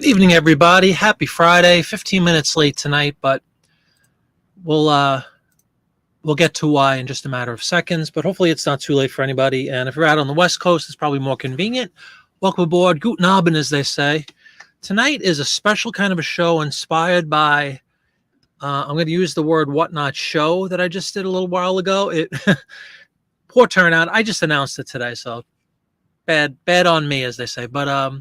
Good evening, everybody. Happy Friday. 15 minutes late tonight, but we'll get to why in just a matter of seconds. But hopefully, it's not too late for anybody. And if you're out on the West Coast, it's probably more convenient. Welcome aboard, Guten Abend, as they say. Tonight is a special kind of a show inspired by. I'm going to use the word "whatnot" show that I just did a little while ago. It poor turnout. I just announced it today, so bad on me, as they say. But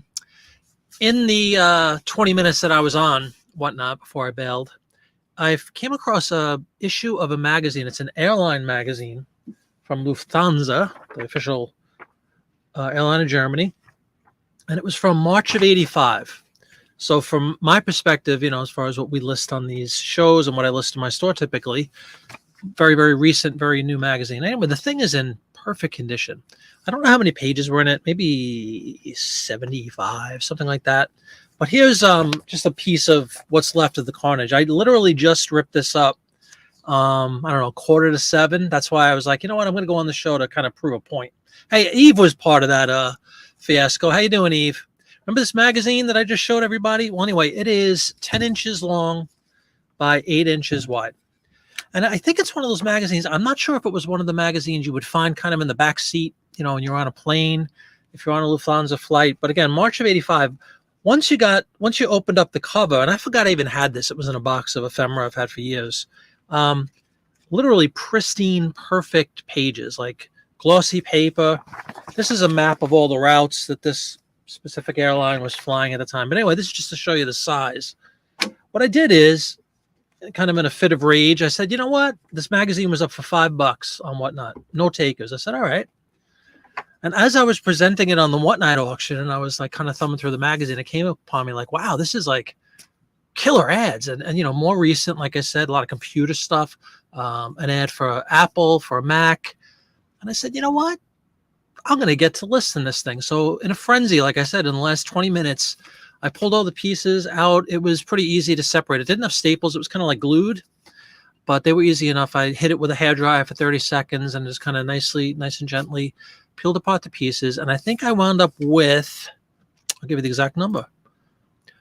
in the 20 minutes that I was on Whatnot before I bailed, I came across a issue of a magazine. It's an airline magazine from Lufthansa, the official airline of Germany, and it was from March of '85. So from my perspective, as far as what we list on these shows and what I list in my store typically, very, very recent, very new magazine. Anyway, the thing is in perfect condition. I don't know how many pages were in it, maybe 75, something like that. But here's just a piece of what's left of the carnage. I literally just ripped this up, I don't know, 6:45. That's why I was like, you know what, I'm going to go on the show to kind of prove a point. Hey, Eve was part of that fiasco. How you doing, Eve? Remember this magazine that I just showed everybody? Well, anyway, it is 10 inches long by 8 inches wide. And I think it's one of those magazines. I'm not sure if it was one of the magazines you would find kind of in the back seat, when you're on a plane, if you're on a Lufthansa flight. But again, March of '85, once you opened up the cover, and I forgot I even had this. It was in a box of ephemera I've had for years. Literally pristine, perfect pages, like glossy paper. This is a map of all the routes that this specific airline was flying at the time. But anyway, this is just to show you the size. What I did is, kind of in a fit of rage, I said, you know what? This magazine was up for $5 on Whatnot. No takers. I said, all right. And as I was presenting it on the Whatnot auction, and I was like kind of thumbing through the magazine, it came upon me like, wow, this is like killer ads. And more recent, like I said, a lot of computer stuff, an ad for Apple, for Mac. And I said, you know what? I'm going to get to listing this thing. So in a frenzy, like I said, in the last 20 minutes, I pulled all the pieces out. It was pretty easy to separate. It didn't have staples. It was kind of like glued, but they were easy enough. I hit it with a hairdryer for 30 seconds and just kind of nice and gently peeled apart the pieces. And I think I wound up with, I'll give you the exact number,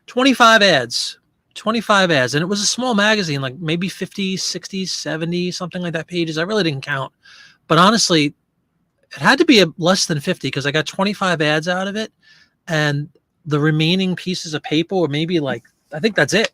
25 ads. 25 ads. And it was a small magazine, like maybe 50, 60, 70, something like that pages. I really didn't count. But honestly, it had to be less than 50 because I got 25 ads out of it. And the remaining pieces of paper were maybe like, I think that's it,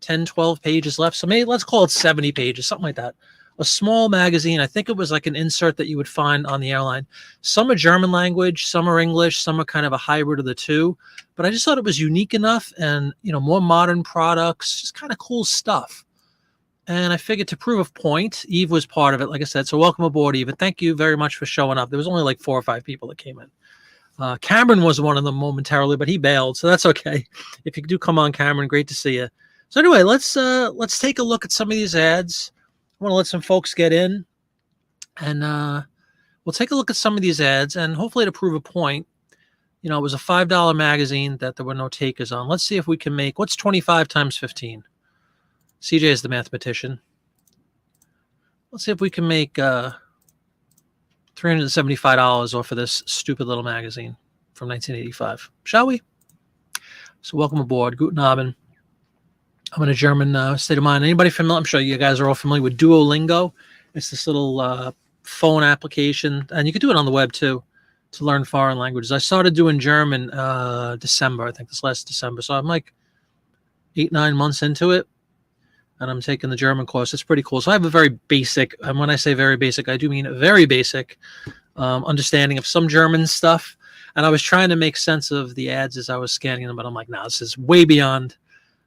10, 12 pages left. So maybe let's call it 70 pages, something like that. A small magazine. I think it was like an insert that you would find on the airline. Some are German language, some are English, some are kind of a hybrid of the two. But I just thought it was unique enough and, more modern products, just kind of cool stuff. And I figured to prove a point, Eve was part of it, like I said. So welcome aboard, Eve. And thank you very much for showing up. There was only like 4 or 5 people that came in. Cameron was one of them momentarily, but he bailed, so that's okay. If you do come on, Cameron, great to see you. So anyway, let's take a look at some of these ads. I want to let some folks get in, and we'll take a look at some of these ads, and hopefully to prove a point. It was a $5 magazine that there were no takers on. Let's see if we can make, what's 25 times 15? CJ is the mathematician. Let's see if we can make $375 off of this stupid little magazine from 1985. Shall we? So welcome aboard. Guten Abend. I'm in a German state of mind. Anybody familiar? I'm sure you guys are all familiar with Duolingo. It's this little phone application, and you can do it on the web too to learn foreign languages. I started doing German December, I think this last December. So I'm like 8-9 months into it. And I'm taking the German course. It's pretty cool. So I have a very basic, and when I say very basic, I do mean a very basic understanding of some German stuff. And I was trying to make sense of the ads as I was scanning them, but I'm like, no, this is way beyond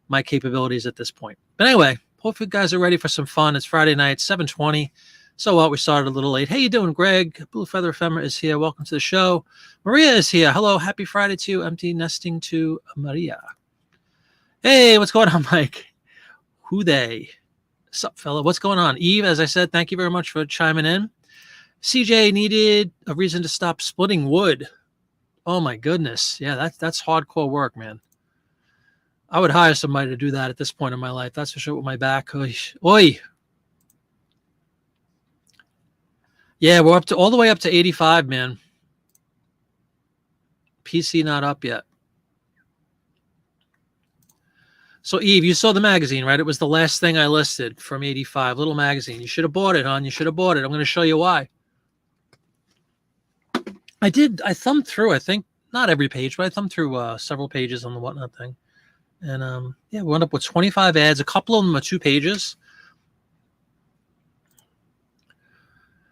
my capabilities at this point. But anyway, hope you guys are ready for some fun. It's Friday night, 7:20. So what? We started a little late. Hey, you doing, Greg? Blue Feather Ephemera is here. Welcome to the show. Maria is here. Hello. Happy Friday to you. Empty nesting to Maria. Hey, what's going on, Mike? Who they? Sup, fella? What's going on? Eve, as I said, thank you very much for chiming in. CJ needed a reason to stop splitting wood. Oh my goodness. Yeah, that's hardcore work, man. I would hire somebody to do that at this point in my life. That's for sure with my back. Oi. Yeah, we're all the way up to 85, man. PC not up yet. So Eve, you saw the magazine, right? It was the last thing I listed from 85. Little magazine. You should have bought it, hon. You should have bought it. I'm going to show you why. I did. I thumbed through, I think, not every page, but I thumbed through several pages on the Whatnot thing. And yeah, we wound up with 25 ads. A couple of them are 2 pages.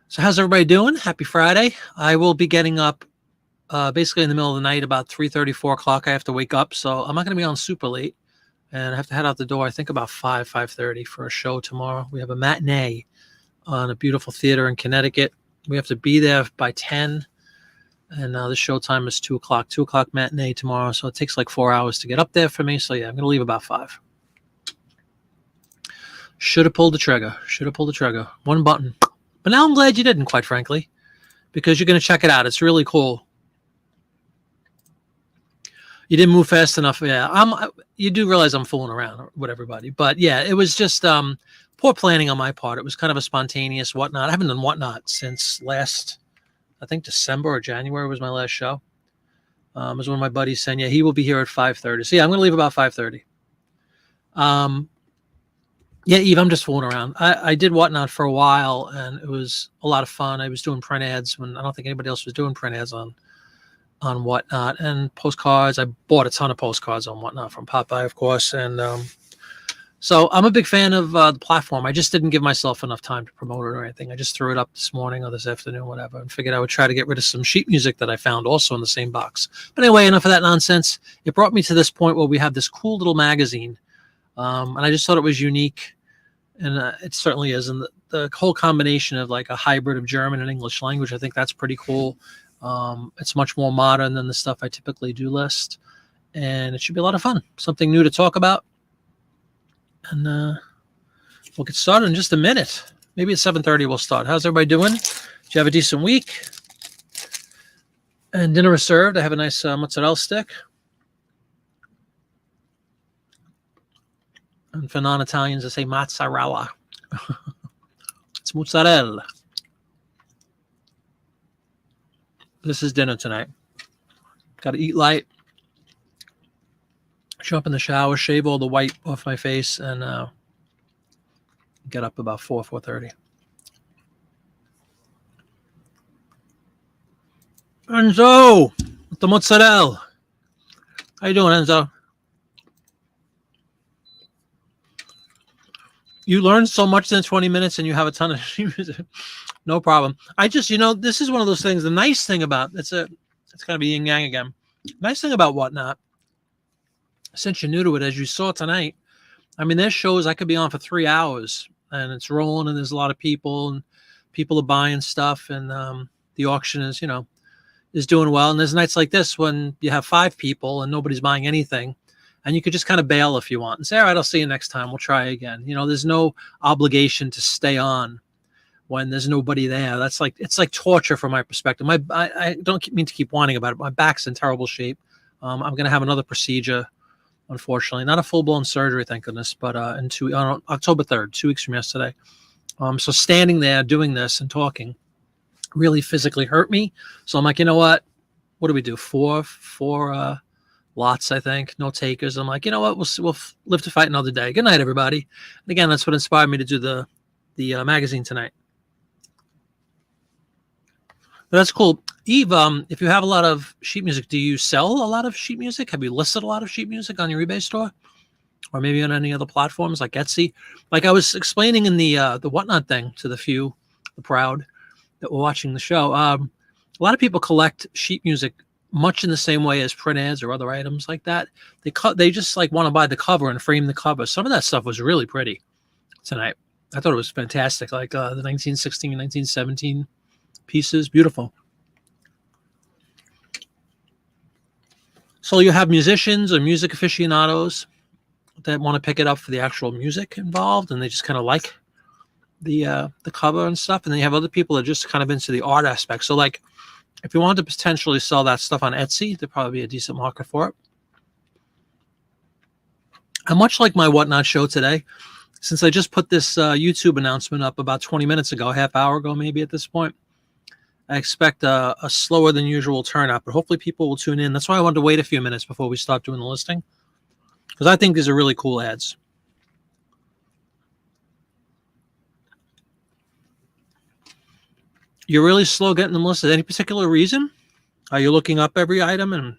So how's everybody doing? Happy Friday. I will be getting up basically in the middle of the night, about 3:30, 4 o'clock. I have to wake up, so I'm not going to be on super late. And I have to head out the door, I think about 5:30 for a show tomorrow. We have a matinee on a beautiful theater in Connecticut. We have to be there by 10. And the show time is 2 o'clock. 2 o'clock matinee tomorrow. So it takes like 4 hours to get up there for me. So yeah, I'm going to leave about 5. Should have pulled the trigger. Should have pulled the trigger. One button. But now I'm glad you didn't, quite frankly, because you're going to check it out. It's really cool. You didn't move fast enough. Yeah, you do realize I'm fooling around with everybody. But yeah, it was just poor planning on my part. It was kind of a spontaneous Whatnot. I haven't done Whatnot since last, I think December or January was my last show. It was one of my buddies saying, yeah, he will be here at 5:30. So yeah, I'm going to leave about 5:30. Yeah, Eve, I'm just fooling around. I did Whatnot for a while, and it was a lot of fun. I was doing print ads when I don't think anybody else was doing print ads on Whatnot, and postcards. I bought a ton of postcards on Whatnot from Popeye, of course. And so I'm a big fan of the platform. I just didn't give myself enough time to promote it or anything. I just threw it up this morning or this afternoon, whatever, and figured I would try to get rid of some sheet music that I found also in the same box. But anyway, enough of that nonsense. It brought me to this point where we have this cool little magazine, and I just thought it was unique, and it certainly is. And the whole combination of like a hybrid of German and English language, I think that's pretty cool. It's much more modern than the stuff I typically do list, and it should be a lot of fun. Something new to talk about. And we'll get started in just a minute. Maybe at 7:30 we'll start. How's everybody doing? Did you have a decent week? And dinner is served. I have a nice mozzarella stick. And for non-Italians, I say mozzarella. It's mozzarella. This is dinner tonight. Got to eat light. Jump in the shower, shave all the white off my face, and get up about 4:30. Enzo, with the mozzarella. How you doing, Enzo? You learned so much in 20 minutes, and you have a ton of music. No problem. I just, this is one of those things. The nice thing about it's going to be yin yang again. Nice thing about Whatnot, since you're new to it, as you saw tonight, I mean, there's shows I could be on for 3 hours, and it's rolling, and there's a lot of people, and people are buying stuff, and the auction is, is doing well. And there's nights like this when you have 5 people and nobody's buying anything, and you could just kind of bail if you want and say, all right, I'll see you next time. We'll try again. There's no obligation to stay on when there's nobody there. It's like torture from my perspective. I don't mean to keep whining about it. My back's in terrible shape. I'm going to have another procedure, unfortunately, not a full-blown surgery, thank goodness, but on October 3rd, 2 weeks from yesterday. So standing there doing this and talking really physically hurt me. So I'm like, you know what do we do? Four lots, I think, no takers. I'm like, you know what, we'll live to fight another day. Good night, everybody. And again, that's what inspired me to do the magazine tonight. But that's cool. Eve, if you have a lot of sheet music, do you sell a lot of sheet music? Have you listed a lot of sheet music on your eBay store? Or maybe on any other platforms like Etsy? Like I was explaining in the Whatnot thing to the proud that were watching the show. A lot of people collect sheet music much in the same way as print ads or other items like that. They just like want to buy the cover and frame the cover. Some of that stuff was really pretty tonight. I thought it was fantastic. Like the 1916 and 1917 pieces, beautiful. So you have musicians or music aficionados that want to pick it up for the actual music involved, and they just kind of like the cover and stuff. And then you have other people that are just kind of into the art aspect. So like if you wanted to potentially sell that stuff on Etsy, there'd probably be a decent market for it. And much like my Whatnot show today, since I just put this YouTube announcement up about 20 minutes ago, half hour ago maybe at this point, I expect a slower than usual turnout, but hopefully people will tune in. That's why I wanted to wait a few minutes before we start doing the listing. because I think these are really cool ads. You're really slow getting them listed. Any particular reason? Are you looking up every item and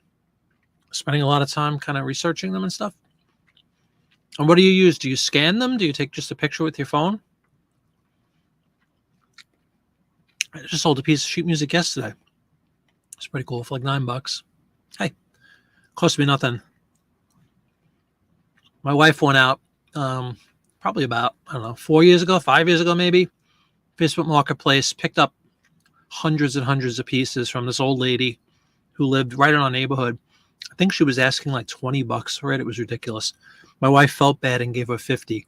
spending a lot of time kind of researching them and stuff? And what do you use? Do you scan them? Do you take just a picture with your phone? I just sold a piece of sheet music yesterday. It's pretty cool for like $9. Hey, cost me nothing. My wife went out probably about, I don't know, 4 years ago, 5 years ago maybe. Facebook Marketplace, picked up hundreds and hundreds of pieces from this old lady who lived right in our neighborhood. I think she was asking like $20 for it. It was ridiculous. My wife felt bad and gave her 50.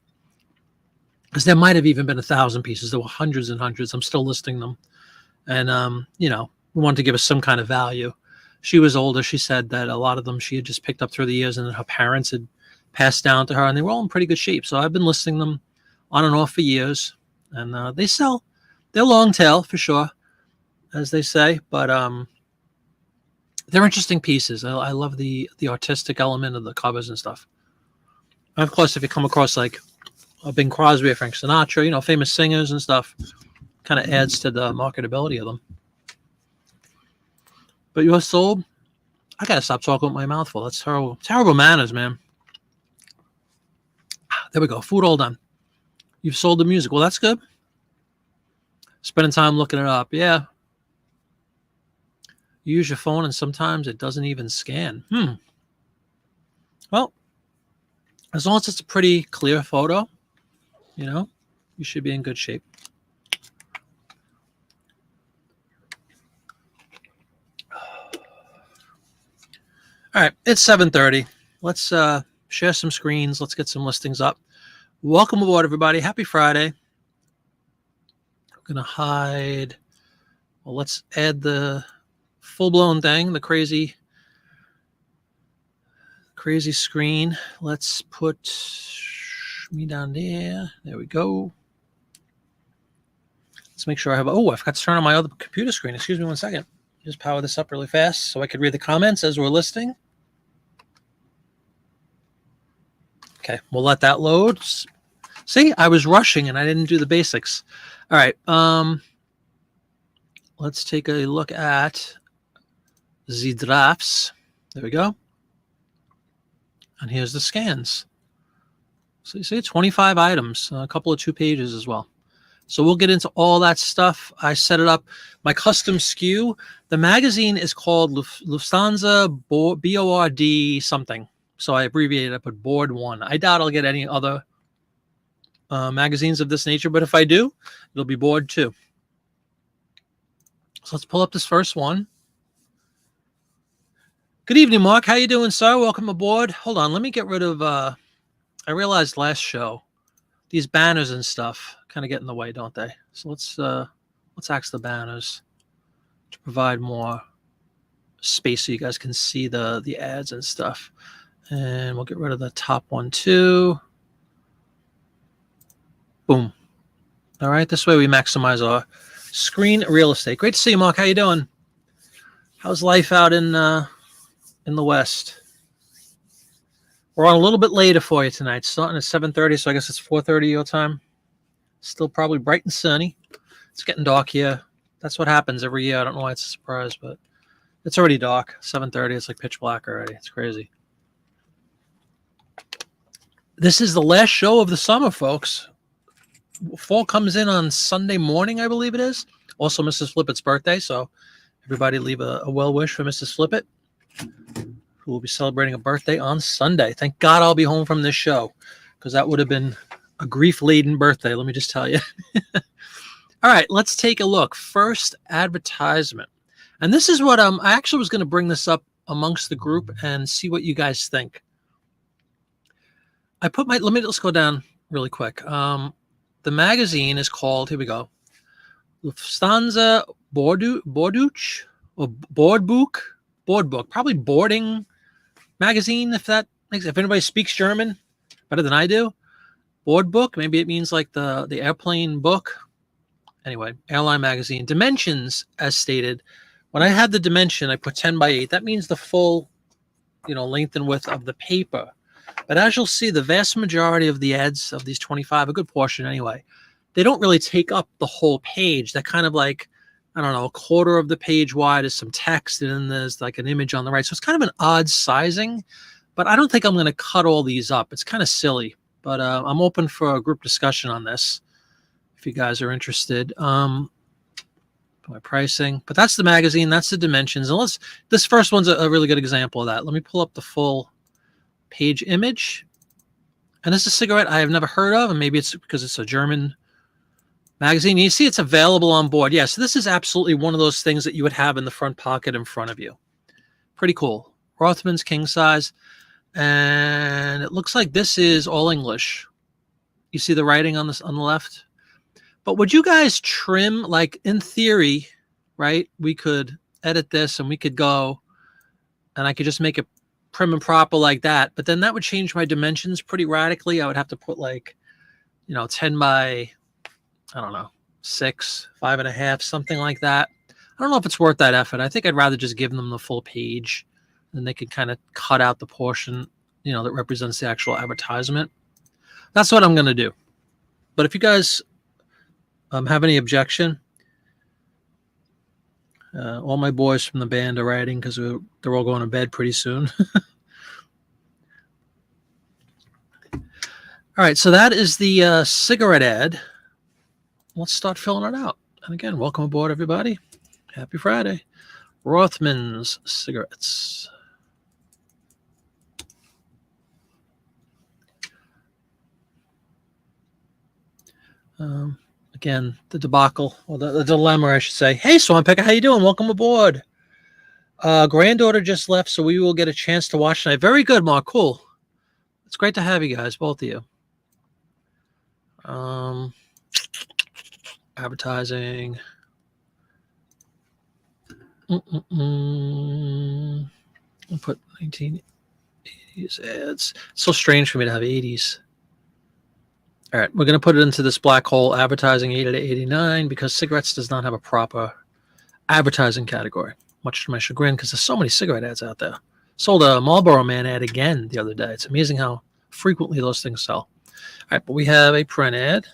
Because there might have even been 1,000 pieces. There were hundreds and hundreds. I'm still listing them. And, we wanted to give us some kind of value. She was older. She said that a lot of them she had just picked up through the years and then her parents had passed down to her, and they were all in pretty good shape. So I've been listing them on and off for years. And they sell. They're long tail for sure, as they say. But they're interesting pieces. I love the artistic element of the covers and stuff. And of course, if you come across like a Bing Crosby or Frank Sinatra, famous singers and stuff, kind of adds to the marketability of them. But you're sold? I got to stop talking with my mouth full. That's terrible. Terrible manners, man. There we go. Food all done. You've sold the music. Well, that's good. Spending time looking it up. Yeah. You use your phone and sometimes it doesn't even scan. Well, as long as it's a pretty clear photo, you should be in good shape. All right, it's 7:30. Let's share some screens. Let's get some listings up. Welcome aboard, everybody. Happy Friday. I'm going to hide. Well, let's add the full-blown thing, the crazy screen. Let's put me down there. There we go. Let's make sure I forgot to turn on my other computer screen. Excuse me one second. Just power this up really fast so I could read the comments as we're listing. Okay, we'll let that load. See, I was rushing and I didn't do the basics. All right, let's take a look at the drafts. There we go. And here's the scans. So you see 25 items, a couple of 2 pages as well. So we'll get into all that stuff. I set it up. My custom SKU. The magazine is called Lufthansa BORD something. So I abbreviated it, but Board 1. I doubt I'll get any other magazines of this nature, but if I do, it'll be Board 2. So let's pull up this first one. Good evening, Mark. How you doing, sir? Welcome aboard. Hold on. Let me get rid of, I realized last show, these banners and stuff kind of get in the way, don't they? So let's axe the banners to provide more space so you guys can see the ads and stuff. And we'll get rid of the top one too. Boom. All right, this way we maximize our screen real estate. Great to see you, Mark. How you doing? How's life out in the West? We're on a little bit later for you tonight. Starting at 7:30, so I guess it's 4:30 your time. Still probably bright and sunny. It's getting dark here. That's what happens every year. I don't know why it's a surprise, but it's already dark. 7:30, it's like pitch black already. It's crazy. This is the last show of the summer, folks. Fall comes in on Sunday morning, I believe it is. Also, Mrs. Flippett's birthday, so everybody leave a well wish for Mrs. Flippett, who will be celebrating a birthday on Sunday. Thank God I'll be home from this show, because that would have been a grief-laden birthday, let me just tell you. All right, let's take a look. First advertisement. And this is what I actually was going to bring this up amongst the group and see what you guys think. Let's go down really quick. The magazine is called, here we go, Lufthansa Bordbuch, or Boardbook, probably boarding magazine, if anybody speaks German better than I do. Boardbook, maybe it means like the airplane book. Anyway, airline magazine. Dimensions, as stated. When I had the dimension, I put 10 by 8. That means the full, length and width of the paper. But as you'll see, the vast majority of the ads of these 25, a good portion anyway, they don't really take up the whole page. They're kind of like, I don't know, a quarter of the page wide is some text, and then there's like an image on the right. So it's kind of an odd sizing, but I don't think I'm going to cut all these up. It's kind of silly, but I'm open for a group discussion on this if you guys are interested. My pricing, but that's the magazine, that's the dimensions. And this first one's a really good example of that. Let me pull up the full page image. And this is a cigarette I have never heard of, and maybe it's because it's a German magazine. You see it's available on board. Yeah, so this is absolutely one of those things that you would have in the front pocket in front of you. Pretty cool. Rothman's king size. And it looks like this is all English. You see the writing on this on the left? But would you guys trim, like in theory, right? We could edit this and we could go and I could just make it prim and proper like that. But then that would change my dimensions pretty radically. I would have to put like, 10 by, I don't know, 6, 5.5, something like that. I don't know if it's worth that effort. I think I'd rather just give them the full page and they could kind of cut out the portion, that represents the actual advertisement. That's what I'm going to do. But if you guys have any objection, all my boys from the band are writing because they're all going to bed pretty soon. All right, so that is the cigarette ad. Let's start filling it out. And again, welcome aboard, everybody. Happy Friday. Rothman's cigarettes. Again, the debacle, or the dilemma, I should say. Hey, Swan Picker, how you doing? Welcome aboard. Granddaughter just left, so we will get a chance to watch tonight. Very good, Mark. Cool. It's great to have you guys, both of you. Advertising. I'll put 1980s ads. It's so strange for me to have 80s. All right, we're going to put it into this black hole, advertising 80 to 89, because cigarettes does not have a proper advertising category, much to my chagrin, because there's so many cigarette ads out there. Sold a Marlboro Man ad again the other day. It's amazing how frequently those things sell. All right, but we have a print ad.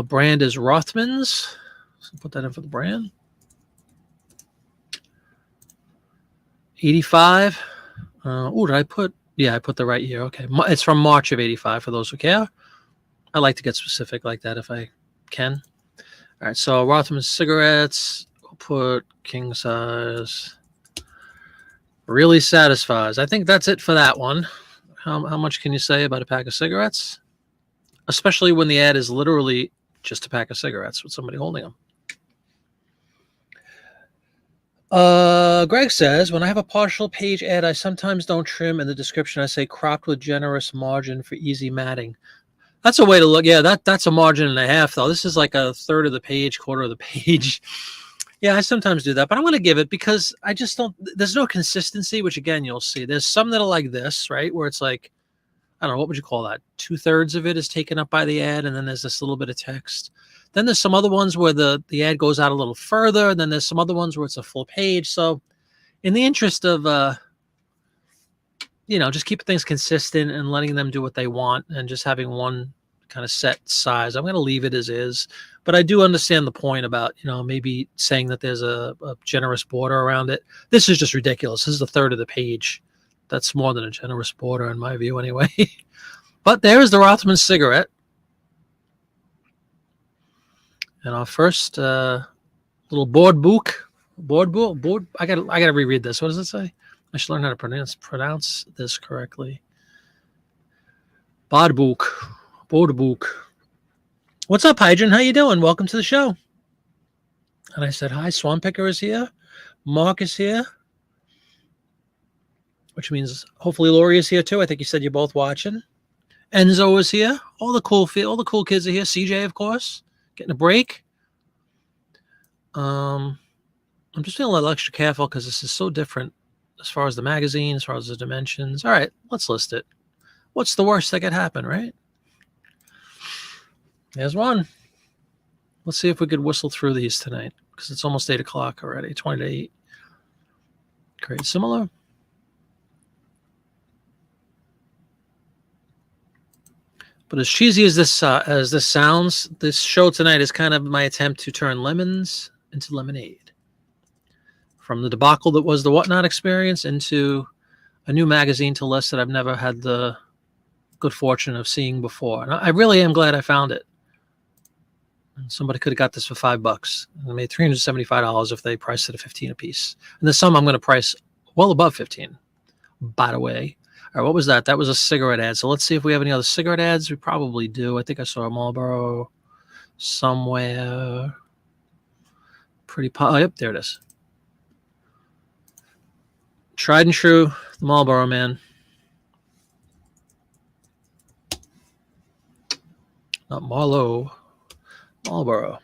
Brand is Rothman's. So put that in for the brand. 85. Did I put... Yeah, I put the right year. Okay. It's from March of 85 for those who care. I like to get specific like that if I can. All right, so Rothman's cigarettes. We'll put king size. Really satisfies. I think that's it for that one. How much can you say about a pack of cigarettes? Especially when the ad is literally just a pack of cigarettes with somebody holding them. Greg says, when I have a partial page ad, I sometimes don't trim. In the description, I say cropped with generous margin for easy matting. That's a way to look. Yeah, that's a margin and a half, though. This is like a third of the page, quarter of the page. Yeah, I sometimes do that, but I'm going to give it because I just don't, there's no consistency, which again, you'll see. There's some that are like this, right? Where it's like, I don't know, what would you call that? 2/3 of it is taken up by the ad, and then there's this little bit of text. Then there's some other ones where the ad goes out a little further, and then there's some other ones where it's a full page. So in the interest of, just keeping things consistent and letting them do what they want and just having one kind of set size, I'm going to leave it as is. But I do understand the point about, maybe saying that there's a generous border around it. This is just ridiculous. This is a third of the page. That's more than a generous border in my view anyway. But there is the Rothman cigarette. And our first little book. I gotta reread this. What does it say? I should learn how to pronounce this correctly. Book. What's up, Hydran? How you doing? Welcome to the show. And I said, hi, Swan Picker is here. Mark is here. Which means hopefully Lori is here too. I think you said you're both watching. Enzo is here. All the cool kids are here. CJ, of course. Getting a break. I'm just being a little extra careful because this is so different as far as the magazine, as far as the dimensions. All right, let's list it. What's the worst that could happen, right? There's one. Let's see if we could whistle through these tonight because it's almost 8 o'clock already, 20 to 8. Create similar. But as cheesy as this sounds, this show tonight is kind of my attempt to turn lemons into lemonade. From the debacle that was the Whatnot experience into a new magazine to list that I've never had the good fortune of seeing before. And I really am glad I found it. And somebody could have got this for $5 and made $375 if they priced it at $15 a piece. And there's some I'm going to price well above $15, by the way. All right, what was that? That was a cigarette ad. So let's see if we have any other cigarette ads. We probably do. I think I saw a Marlboro somewhere. Oh, yep, there it is. Tried and true, the Marlboro man. Not Marlowe, Marlboro.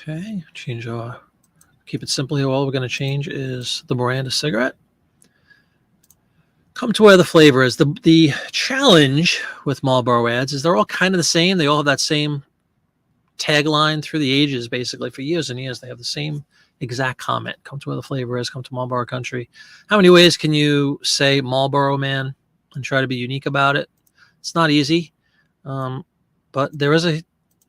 Okay, keep it simple here. All we're going to change is the brand of cigarette. Come to where the flavor is. The challenge with Marlboro ads is they're all kind of the same. They all have that same tagline through the ages, basically. For years and years, they have the same exact comment. Come to where the flavor is. Come to Marlboro country. How many ways can you say Marlboro man and try to be unique about it? It's not easy, but there is a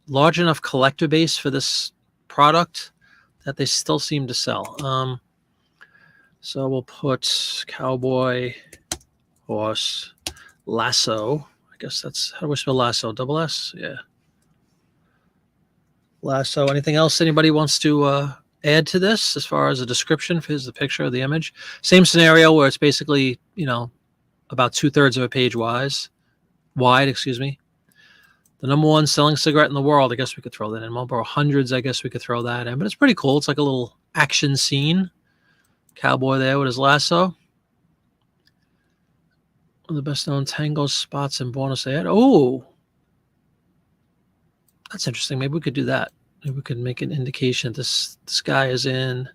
large enough collector base for this product that they still seem to sell. So we'll put cowboy, horse, lasso. I guess that's, how do we spell lasso? Double S? Yeah. Lasso. Anything else anybody wants to add to this as far as a description? Here's the picture of the image. Same scenario where it's basically, about 2/3 of a page wide, excuse me. The #1 selling cigarette in the world. I guess we could throw that in. Marlboro Hundreds, I guess we could throw that in. But it's pretty cool. It's like a little action scene. Cowboy there with his lasso. One of the best known tango spots in Buenos Aires. Oh, that's interesting. Maybe we could do that. Maybe we could make an indication this guy is in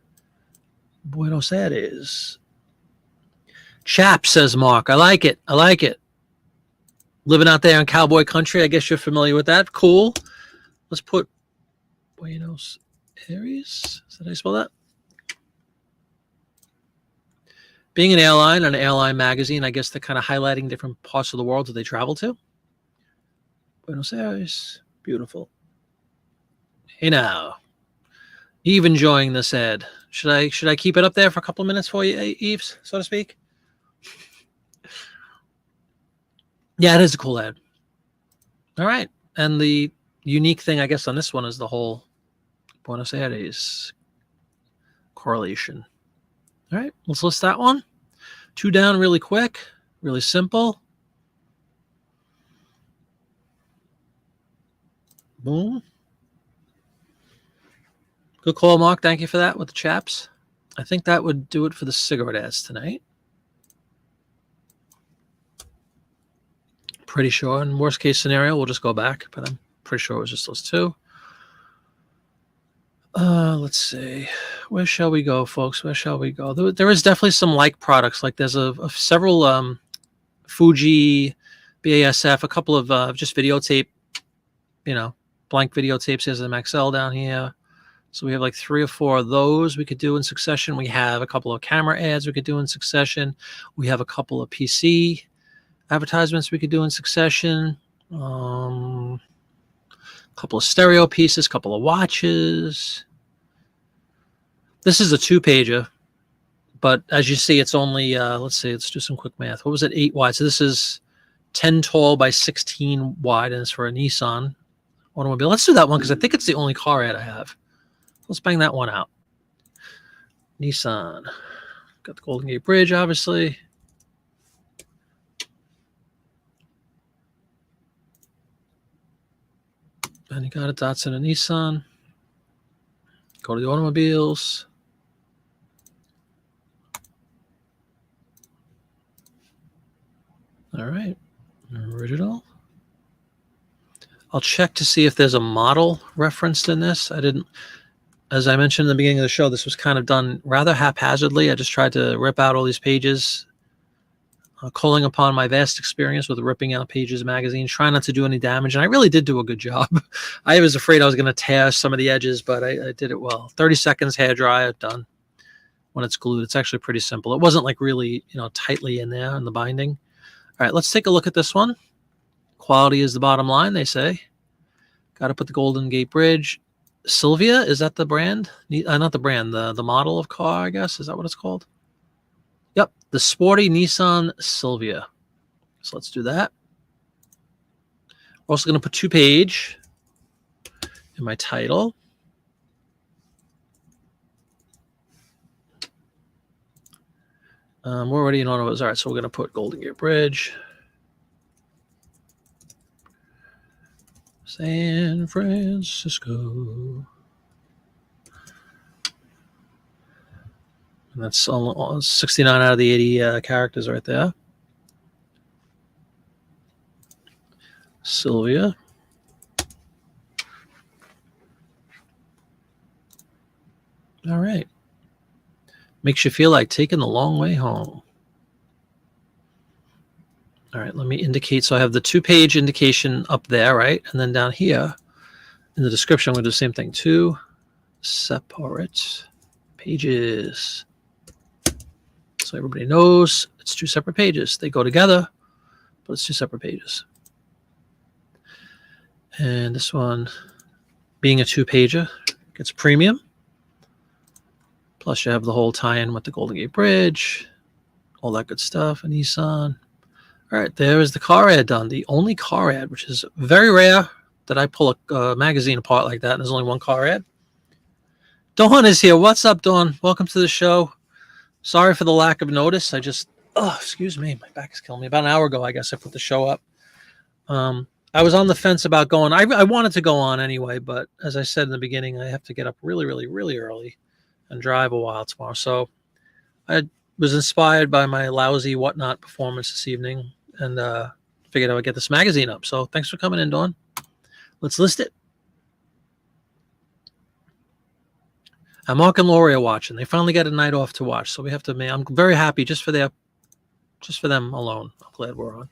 Buenos Aires. Chap, says Mark. I like it. I like it. Living out there in cowboy country. I guess you're familiar with that. Cool. Let's put Buenos Aires. Is that how you spell that? Being an airline magazine, I guess they're kind of highlighting different parts of the world that they travel to. Buenos Aires. Beautiful. Hey now. Eve enjoying this ad. Should I keep it up there for a couple of minutes for you, Eves, so to speak? Yeah, it is a cool ad. All right. And the unique thing, I guess, on this one is the whole Buenos Aires correlation. All right, let's list that one. 2 down really quick, really simple. Boom. Good call, Mark. Thank you for that with the chaps. I think that would do it for the cigarette ads tonight. Pretty sure. In worst case scenario, we'll just go back, but I'm pretty sure it was just those 2. Let's see. Where shall we go, folks? Where shall we go? There is definitely some like products. Like there's several Fuji, BASF, a couple of just videotape, blank videotapes. There's an MXL down here. So we have like 3 or 4 of those we could do in succession. We have a couple of camera ads we could do in succession. We have a couple of PC advertisements we could do in succession. A couple of stereo pieces, couple of watches. This is a 2-pager, but as you see, it's only, let's do some quick math. What was it? 8 wide. So this is 10 tall by 16 wide, and it's for a Nissan automobile. Let's do that one because I think it's the only car ad I have. Let's bang that one out. Nissan. Got the Golden Gate Bridge, obviously. And you got a Datsun and Nissan. Go to the automobiles. All right. Original. I'll check to see if there's a model referenced in this. I didn't, as I mentioned in the beginning of the show, this was kind of done rather haphazardly. I just tried to rip out all these pages, calling upon my vast experience with ripping out pages magazine, trying not to do any damage. And I really did do a good job. I was afraid I was going to tear some of the edges, but I did it well. 30 seconds, hair dryer, done. when it's glued. It's actually pretty simple. It wasn't like really, tightly in there in the binding. All right, let's take a look at this one. Quality is the bottom line, they say. Got to put the Golden Gate Bridge. Sylvia, is that the brand? Not the brand, the model of car, I guess. Is that what it's called? Yep, the sporty Nissan Sylvia. So let's do that. We're also going to put 2-page in my title. We're already in auto. All right, so we're going to put Golden Gate Bridge. San Francisco. And that's all 69 out of the 80 characters right there. Sylvia. All right. Makes you feel like taking the long way home. All right, let me indicate. So I have the 2-page indication up there, right? And then down here in the description, I'm going to do the same thing. 2 separate pages. So everybody knows it's 2 separate pages. They go together, but it's 2 separate pages. And this one, being a 2-pager, gets premium. Plus you have the whole tie-in with the Golden Gate Bridge, all that good stuff, and Nissan. All right, there is the car ad done. The only car ad, which is very rare that I pull a magazine apart like that, and there's only one car ad. Dawn is here. What's up, Dawn? Welcome to the show. Sorry for the lack of notice. Excuse me. My back is killing me. About an hour ago, I guess I put the show up. I was on the fence about going. I wanted to go on anyway, but as I said in the beginning, I have to get up really, really, really early and drive a while tomorrow. So I was inspired by my lousy whatnot performance this evening and figured I would get this magazine up. So thanks for coming in, Dawn. Let's list it. And Mark and Lori are watching. They finally got a night off to watch, so we have to. I'm very happy just for them alone. I'm glad we're on.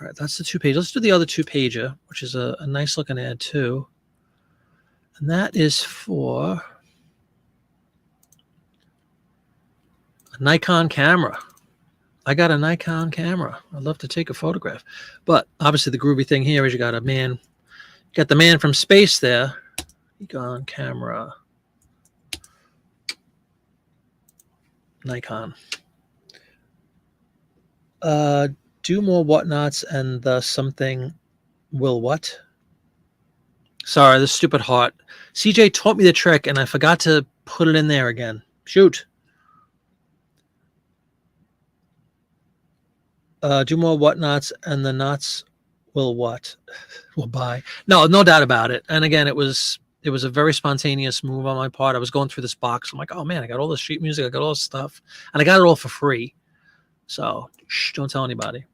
All right, that's the 2-page. Let's do the other 2-pager, which is a nice looking ad too. And that is for a Nikon camera. I got a Nikon camera. I'd love to take a photograph. But obviously the groovy thing here is you got the man from space there. Nikon camera. Nikon. Do more whatnots and the something will what? Sorry, this stupid heart. CJ taught me the trick and I forgot to put it in there again. Shoot. Do more whatnots and the knots will what? Will buy. No doubt about it. And again, it was a very spontaneous move on my part. I was going through this box. I'm like, oh man, I got all this sheet music. I got all this stuff. And I got it all for free. So don't tell anybody,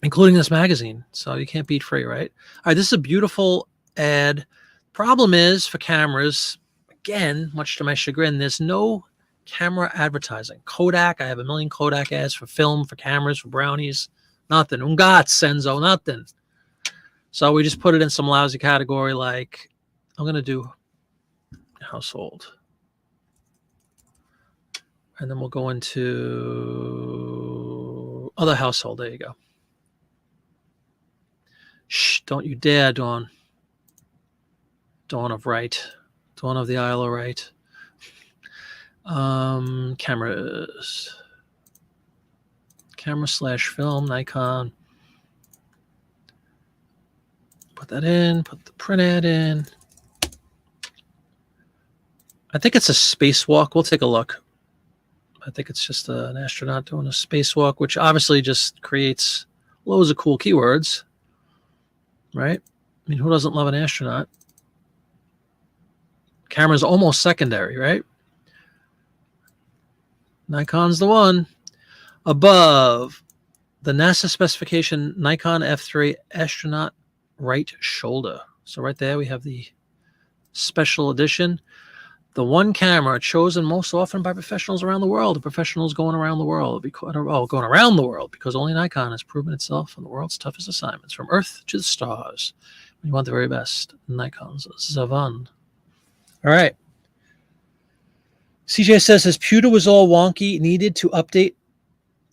including this magazine. So you can't beat free, right? All right, this is a beautiful ad. Problem is for cameras, again, much to my chagrin, there's no camera advertising. Kodak, I have a million Kodak ads for film, for cameras, for brownies. Nothing. Ungat, Senzo, nothing. So we just put it in some lousy category like, I'm going to do household. And then we'll go into other household. There you go. Shh, don't you dare, Dawn. Dawn of Right. Dawn of the Isle of Right. Cameras. Camera/film, Nikon. Put that in. Put the print ad in. I think it's a spacewalk. We'll take a look. I think it's just an astronaut doing a spacewalk, which obviously just creates loads of cool keywords, right? I mean, who doesn't love an astronaut? Camera's almost secondary, right? Nikon's the one. Above, the NASA specification Nikon F3 astronaut right shoulder. So right there we have the special edition. The one camera chosen most often by professionals around the world. The professionals going around the world. Going around the world because only Nikon has proven itself on the world's toughest assignments, from Earth to the stars. When you want the very best, Nikon's Zavan. All right. CJ says his pewter was all wonky. Needed to update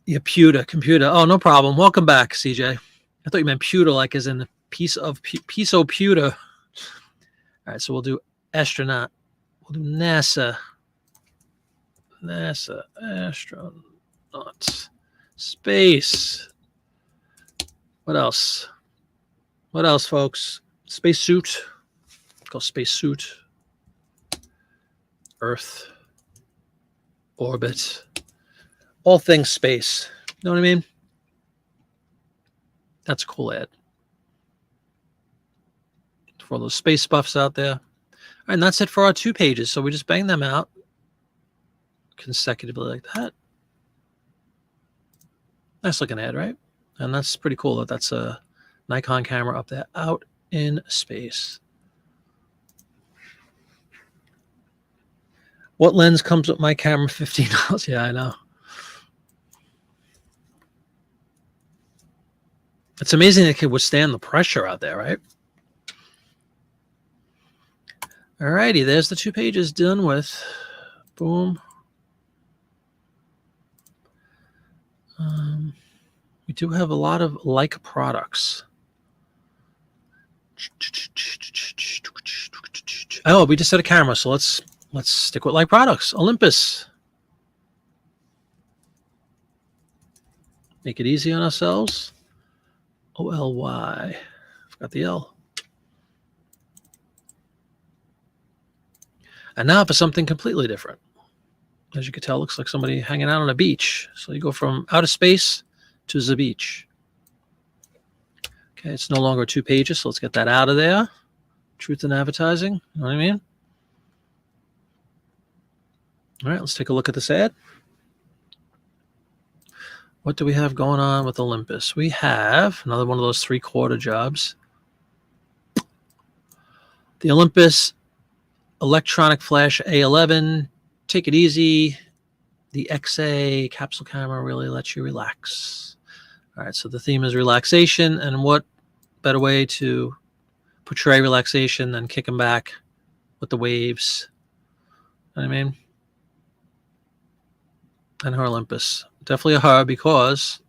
your computer. Oh, no problem. Welcome back, CJ. I thought you meant pewter, like as in a piece of pewter. All right, so we'll do astronaut. We'll do NASA. Astronaut. Space. What else? What else, folks? Space suit. Called space suit. Earth. Orbit. All things space. You know what I mean? That's a cool ad. For all those space buffs out there. All right, and that's it for our 2 pages. So we just bang them out consecutively like that. Nice looking ad, right? And that's pretty cool that that's a Nikon camera up there out in space. What lens comes with my camera? $15. Yeah, I know. It's amazing it could withstand the pressure out there, right? All righty, there's the 2 pages done with. Boom. We do have a lot of like products. Oh, we just had a camera, so let's stick with like products. Olympus. Make it easy on ourselves. OLY. Forgot the L. And now for something completely different. As you can tell, it looks like somebody hanging out on a beach. So you go from outer space to the beach. Okay, it's no longer 2 pages, so let's get that out of there. Truth in advertising, you know what I mean? All right, let's take a look at this ad. What do we have going on with Olympus? We have another one of those 3/4 jobs. The Olympus Electronic Flash A11. Take it easy. The XA capsule camera really lets you relax. All right, so the theme is relaxation, and what better way to portray relaxation than kicking back with the waves? You know what I mean? And her Olympus. Definitely a her, because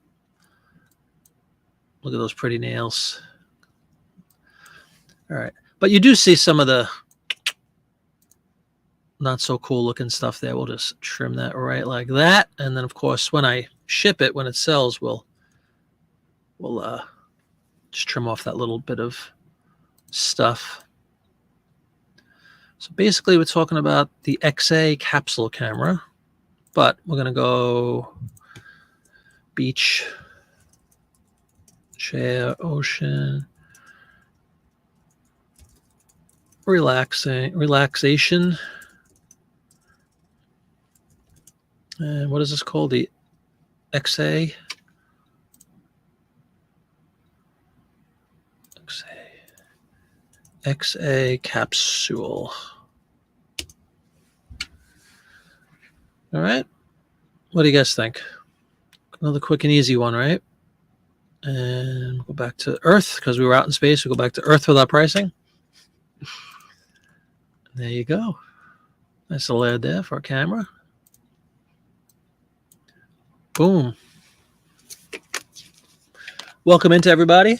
look at those pretty nails. All right, but you do see some of the not so cool looking stuff there. We'll just trim that right like that. And then of course, when I ship it, when it sells, we'll just trim off that little bit of stuff. So basically we're talking about the XA capsule camera, but we're going to go beach, chair, ocean, relaxation. And what is this called? The XA. XA capsule. All right. What do you guys think? Another quick and easy one, right? And we'll go back to Earth because we were out in space. We'll go back to Earth with our pricing. There you go. Nice little ad there for our camera. Boom. Welcome into everybody.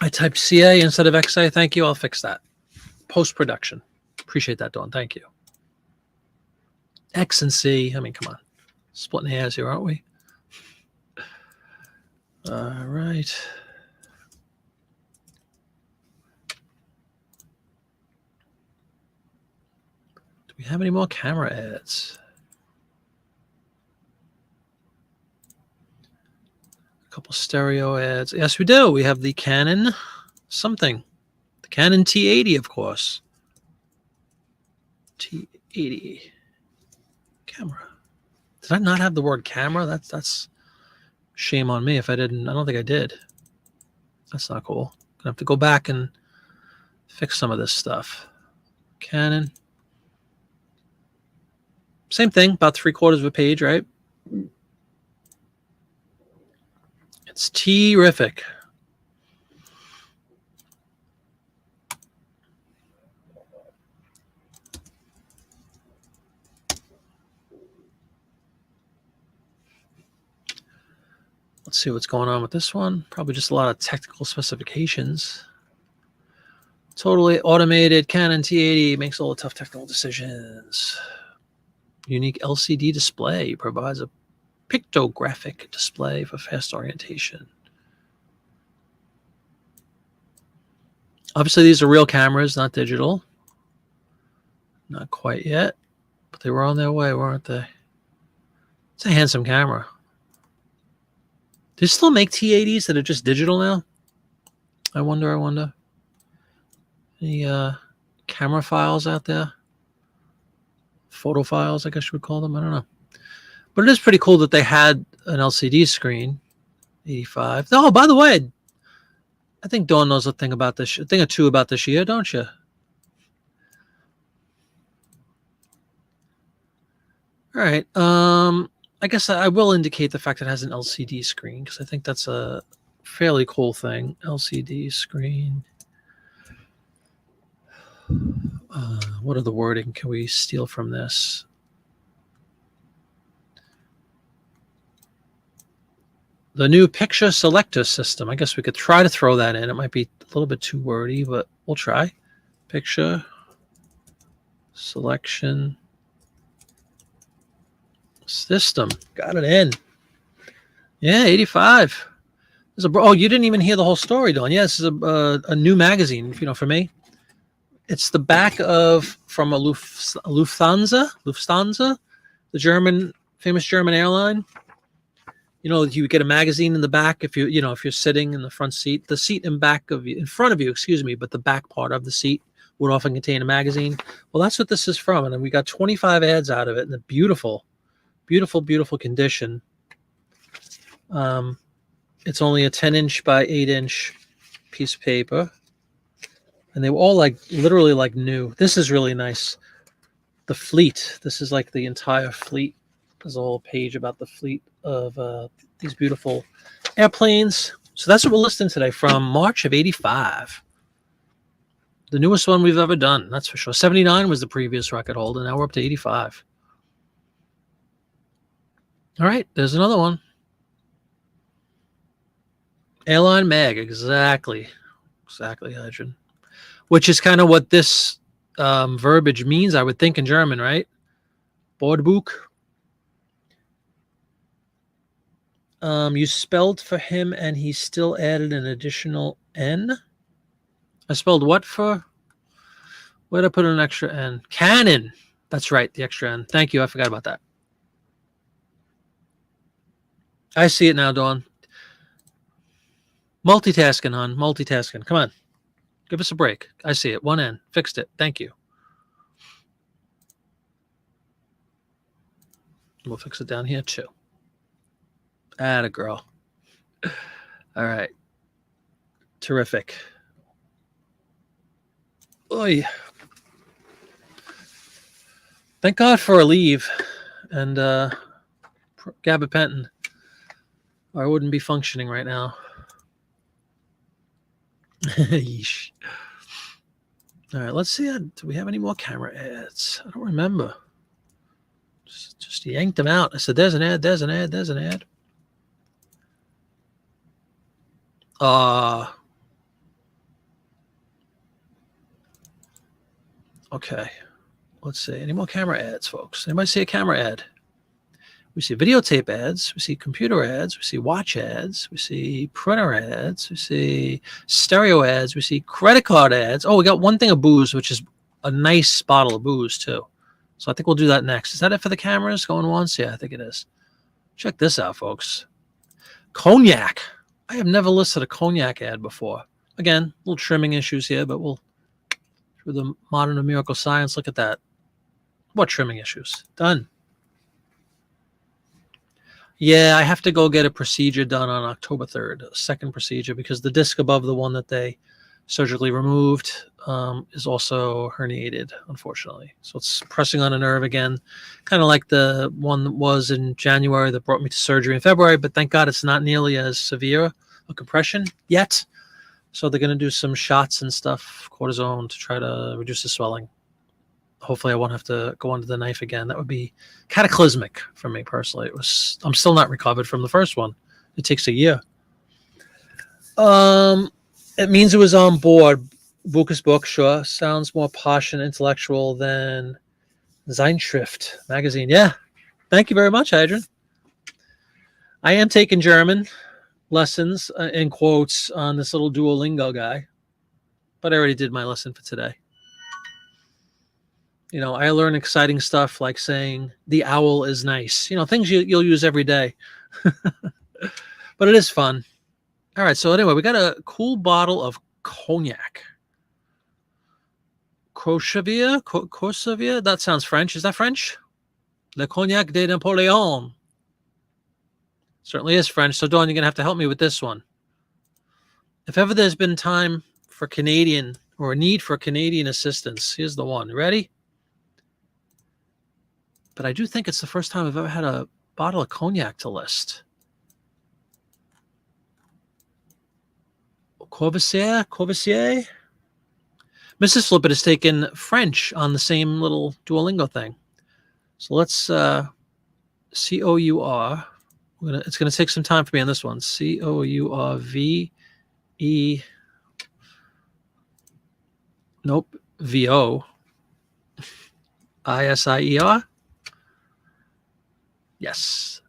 I typed CA instead of XA. Thank you. I'll fix that. Post-production. Appreciate that, Dawn. Thank you. X and C. I mean, come on. Splitting hairs here, aren't we? All right. Do we have any more camera ads? A couple stereo ads. Yes, we do. We have the Canon something. The Canon T80, of course. T80 camera. Did I not have the word camera? That's shame on me if I didn't. I don't think I did. That's not cool. Gonna have to go back and fix some of this stuff. Canon. Same thing, about 3/4 of a page, right? It's terrific. Let's see what's going on with this one. Probably just a lot of technical specifications. Totally automated Canon T80 makes all the tough technical decisions. Unique LCD display provides a pictographic display for fast orientation. Obviously, these are real cameras, not digital. Not quite yet, but they were on their way, weren't they? It's a handsome camera. Do they still make T80s that are just digital now? I wonder. Any camera files out there? Photo files, I guess you would call them. I don't know. But it is pretty cool that they had an LCD screen. 85. Oh, by the way, I think Dawn knows a thing about this. A thing or two about this year, don't you? All right. I guess I will indicate the fact that it has an LCD screen because I think that's a fairly cool thing. LCD screen. What are the wording can we steal from this? The new picture selector system. I guess we could try to throw that in. It might be a little bit too wordy, but we'll try. Picture selection system. Got it in. Yeah, 85. Oh, you didn't even hear the whole story, Dawn. Yeah, this is a new magazine, for me. It's the back of from a Lufthansa, the famous German airline. You get a magazine in the back if you're sitting in the front seat. The seat in front of you, but the back part of the seat would often contain a magazine. Well, that's what this is from, and we got 25 ads out of it in a beautiful, beautiful, beautiful condition. It's only a 10-inch by 8-inch piece of paper. And they were all literally new. This is really nice. The fleet. This is like the entire fleet. There's a whole page about the fleet of these beautiful airplanes. So that's what we're listing today from March of 85. The newest one we've ever done, that's for sure. 79 was the previous record holder. Now we're up to 85. All right, there's another one. Airline Mag, exactly, Adrian. Which is kind of what this verbiage means, I would think, in German, right? Bordbuch. You spelled for him, and he still added an additional N. I spelled what for? Where'd I put an extra N? Canon. That's right, the extra N. Thank you. I forgot about that. I see it now, Dawn. Multitasking, hon. Multitasking. Come on. Give us a break. I see it. One N. Fixed it. Thank you. We'll fix it down here, too. Atta girl. All right. Terrific. Oy. Thank God for a leave and gabapentin, or I wouldn't be functioning right now. Yeesh. All right, let's see. Do we have any more camera ads? I don't remember. Just yanked them out. I said, there's an ad, there's an ad, there's an ad. Okay. Let's see. Any more camera ads, folks? Anybody see a camera ad? We see videotape ads. We see computer ads. We see watch ads. We see printer ads. We see stereo ads. We see credit card ads. Oh, we got one thing of booze, which is a nice bottle of booze, too. So I think we'll do that next. Is that it for the cameras going once? Yeah, I think it is. Check this out, folks. Cognac. I have never listed a cognac ad before. Again, little trimming issues here, but we'll, through the modern and miracle science, look at that. What trimming issues? Done. Yeah, I have to go get a procedure done on October 3rd, a second procedure, because the disc above the one that they surgically removed is also herniated, unfortunately. So it's pressing on a nerve again, kind of like the one that was in January that brought me to surgery in February, but thank God it's not nearly as severe a compression yet. So they're going to do some shots and stuff, cortisone, to try to reduce the swelling. Hopefully I won't have to go under the knife again. That would be cataclysmic for me personally. I'm still not recovered from the first one. It takes a year. It means it was on board. Buch's book, sure. Sounds more posh and intellectual than Zeitschrift magazine. Yeah. Thank you very much, Adrian. I am taking German lessons in quotes on this little Duolingo guy, but I already did my lesson for today. I learn exciting stuff like saying the owl is nice. Things you'll use every day. But it is fun. All right. So anyway, we got a cool bottle of cognac. Courchevier. That sounds French. Is that French? Le Cognac de Napoleon. Certainly is French. So Dawn, you're going to have to help me with this one. If ever there's been time for Canadian or a need for Canadian assistance, here's the one. Ready? But I do think it's the first time I've ever had a bottle of cognac to list. Courvoisier? Mrs. Flippett has taken French on the same little Duolingo thing. So let's C-O-U-R. It's going to take some time for me on this one. C-O-U-R-V-E. Nope. V-O. I-S-I-E-R. Yes.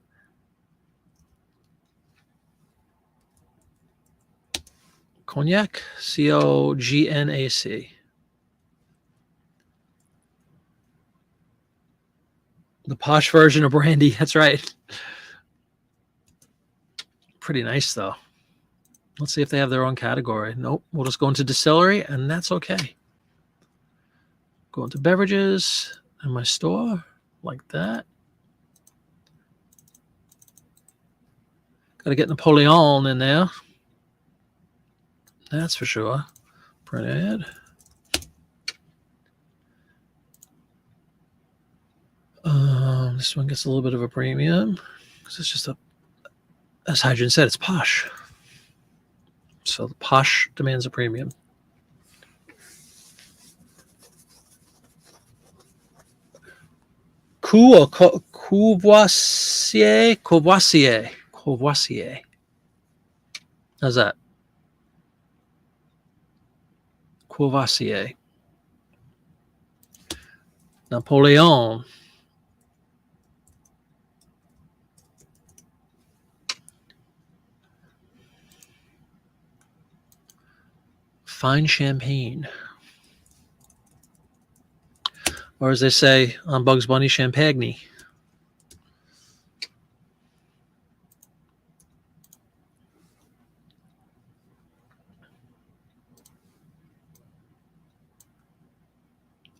Cognac. C-O-G-N-A-C. The posh version of brandy. That's right. Pretty nice, though. Let's see if they have their own category. Nope. We'll just go into distillery, and that's okay. Go into beverages in my store, like that. Got to get Napoleon in there. That's for sure. Print ad. This one gets a little bit of a premium because it's just as Hadrian said, it's posh. So the posh demands a premium. Courvoisier. How's that? Courvoisier. Napoleon. Fine champagne. Or as they say on Bugs Bunny, champagne.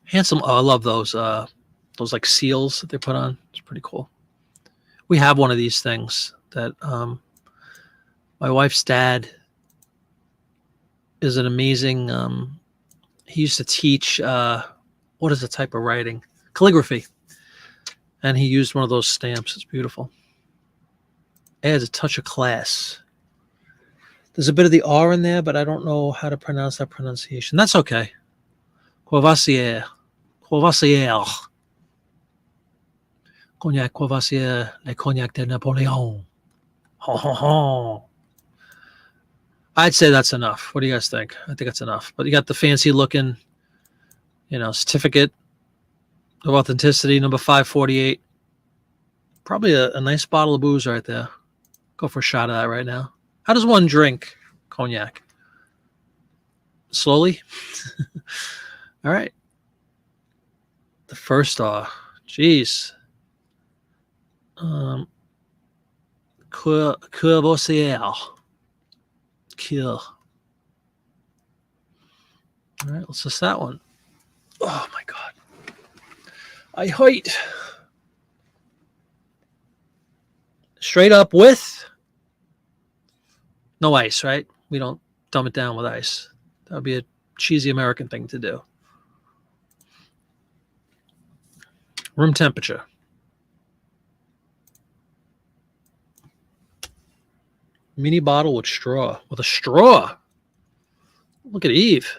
Handsome. Oh, I love those like seals that they put on. It's pretty cool. We have one of these things that my wife's dad is an amazing. He used to teach what is the type of writing? Calligraphy. And he used one of those stamps. It's beautiful. Adds a touch of class. There's a bit of the R in there, but I don't know how to pronounce that pronunciation. That's okay. Courvoisier. Cognac Courvoisier, le Cognac de Napoleon. Ho, ho, ho. I'd say that's enough. What do you guys think? I think that's enough. But you got the fancy looking, certificate of authenticity, number 548. Probably a nice bottle of booze right there. Go for a shot of that right now. How does one drink cognac? Slowly? All right. The first geez. Courvoisier. Kill. All right, let's just that one. Oh my God. I height. Straight up with no ice, right? We don't dumb it down with ice. That would be a cheesy American thing to do. Room temperature. Mini bottle with straw. With a straw. Look at Eve.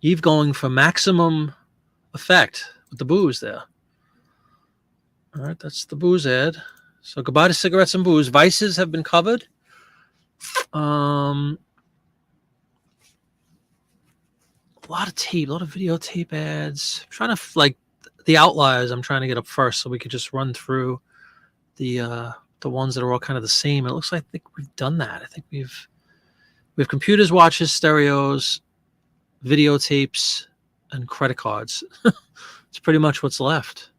Eve going for maximum effect with the booze there. All right, that's the booze ad. So goodbye to cigarettes and booze. Vices have been covered. A lot of tape, a lot of videotape ads. I'm trying to like the outliers. I'm trying to get up first so we could just run through the ones that are all kind of the same. It looks like I think we've done that. I think we have computers, watches, stereos, videotapes, and credit cards. It's pretty much what's left.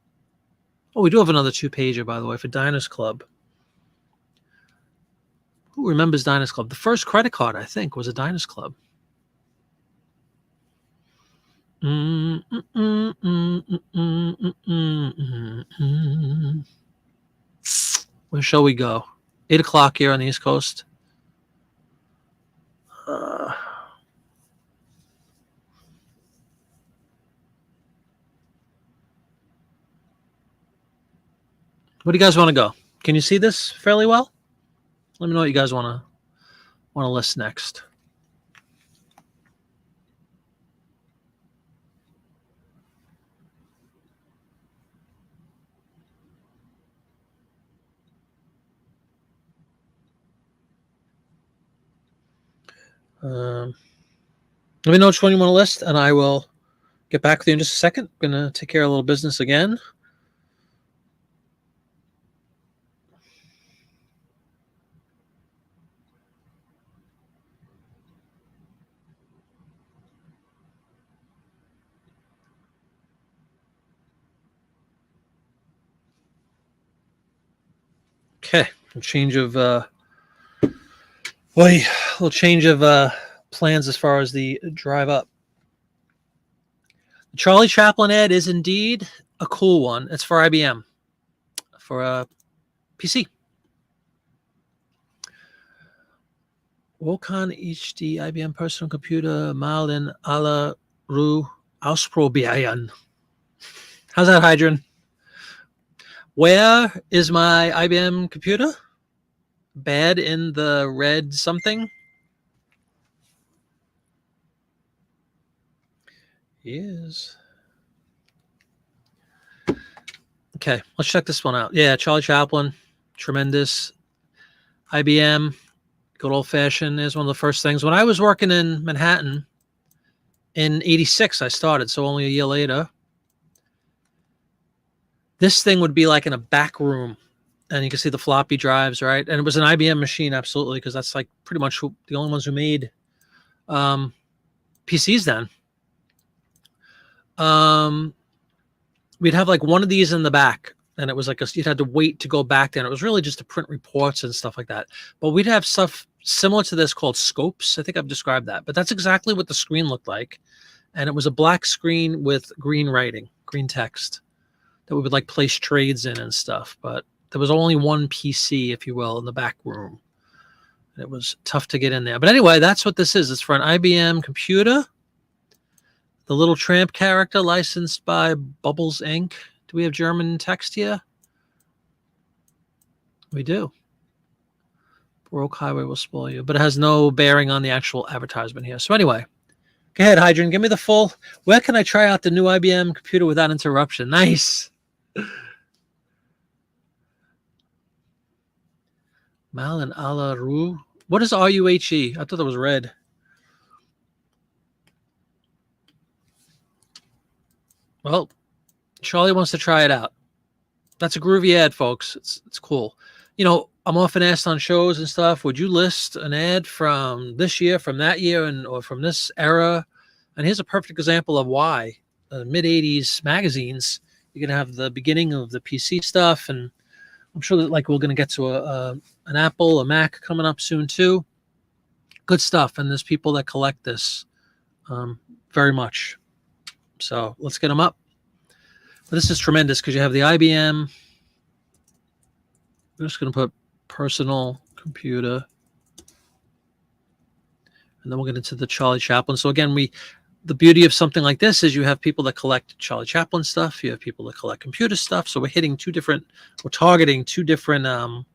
Oh, we do have another 2-pager, by the way, for Diners Club. Who remembers Diners Club? The first credit card, I think, was a Diners Club. Where shall we go? 8 o'clock here on the East Coast. What do you guys want to go? Can you see this fairly well? Let me know what you guys want to list next. Let me know which one you want to list, and I will get back with you in just a second. I'm going to take care of a little business again. Okay, a change of little change of plans as far as the drive up. The Charlie Chaplin ad is indeed a cool one. It's for IBM, for a PC. Wokan HD IBM personal computer mal in alla Ru ausprobieren. How's that, Hydron? Where is my IBM computer? Bad in the red something? Yes. Okay, let's check this one out. Yeah, Charlie Chaplin, tremendous. IBM, good old fashioned, is one of the first things. When I was working in Manhattan in '86, I started, so only a year later. This thing would be like in a back room, and you can see the floppy drives, right? And it was an IBM machine, absolutely, because that's like pretty much the only ones who made PCs then. We'd have like one of these in the back, and it was like you'd had to wait to go back there. And it was really just to print reports and stuff like that. But we'd have stuff similar to this called scopes. I think I've described that, but that's exactly what the screen looked like. And it was a black screen with green writing, green text that we would like place trades in and stuff. But there was only one PC, if you will, in the back room. And it was tough to get in there. But anyway, that's what this is. It's for an IBM computer. The little tramp character, licensed by Bubbles Inc. Do we have German text here? We do. Broke highway will spoil you. But it has no bearing on the actual advertisement here. So anyway, go ahead, Hydron. Give me the full. Where can I try out the new IBM computer without interruption? Nice. Mal and Ala Ru. What is RUHE? I thought that was red. Well, Charlie wants to try it out. That's a groovy ad, folks. It's cool. You know, I'm often asked on shows and stuff, would you list an ad from this year, from that year, or from this era? And here's a perfect example of why. Mid-'80s magazines, you're going to have the beginning of the PC stuff, and I'm sure that like we're going to get to an Apple, a Mac coming up soon too. Good stuff, and there's people that collect this very much. So let's get them up. But this is tremendous because you have the IBM. I'm just going to put personal computer. And then we'll get into the Charlie Chaplin. So again, the beauty of something like this is you have people that collect Charlie Chaplin stuff. You have people that collect computer stuff. So we're targeting two different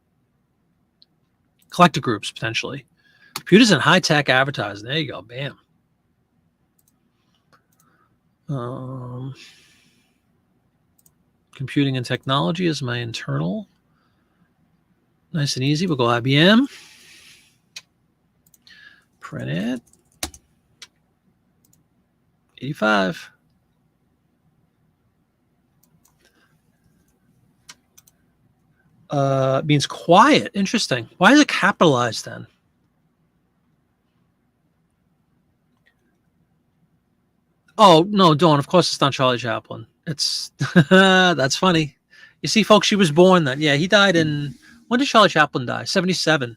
collector groups, potentially. Computers and high-tech advertising. There you go. Bam. Computing and technology is my internal. Nice and easy. We'll go IBM. Print it. 85. Means quiet. Interesting. Why is it capitalized then? Oh, no, Dawn. Of course it's not Charlie Chaplin. It's that's funny. You see, folks, she was born then. Yeah, he died in, when did Charlie Chaplin die? 77.